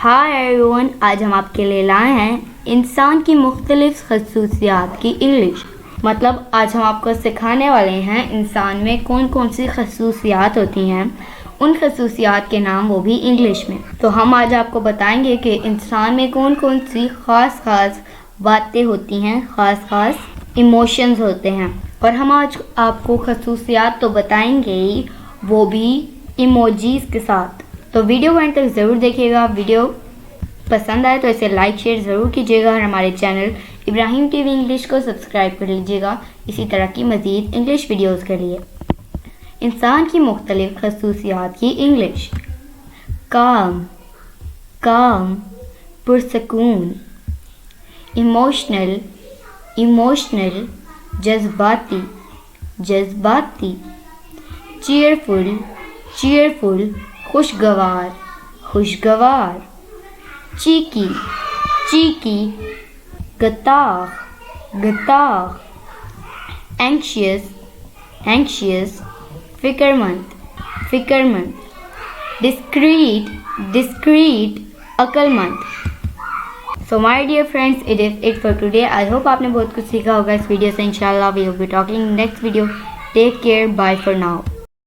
High every one, آج ہم آپ کے لیے لائے ہیں انسان کی مختلف خصوصیات کی انگلش۔ مطلب آج ہم آپ کو سکھانے والے ہیں انسان میں کون کون سی خصوصیات ہوتی ہیں، ان خصوصیات کے نام وہ بھی انگلش میں۔ تو ہم آج آپ کو بتائیں گے کہ انسان میں کون کون سی خاص باتیں ہوتی ہیں، خاص ایموشنز ہوتے ہیں، اور ہم آج آپ کو خصوصیات تو بتائیں گے ہی، وہ بھی ایموجیز کے ساتھ۔ تو ویڈیو کو انڈ تک ضرور دیکھیے گا۔ ویڈیو پسند آئے تو اسے لائک شیئر ضرور کیجیے گا، اور ہمارے چینل ابراہیم ٹی وی انگلش کو سبسکرائب کر لیجیے گا اسی طرح کی مزید انگلش ویڈیوز کے لیے۔ انسان کی مختلف خصوصیات کی انگلش: کام، پرسکون، ایموشنل، جذباتی، چیئرفل، خوشگوار، چیکی، گتاخ، اینکشیس، فکر مند، ڈسکریٹ، عقل مند۔ So my dear friends, it is it for today. I hope آپ نے بہت کچھ سیکھا ہوگا اس ویڈیو سے۔ انشاءاللہ we will be talking in next video. Take care. Bye for now.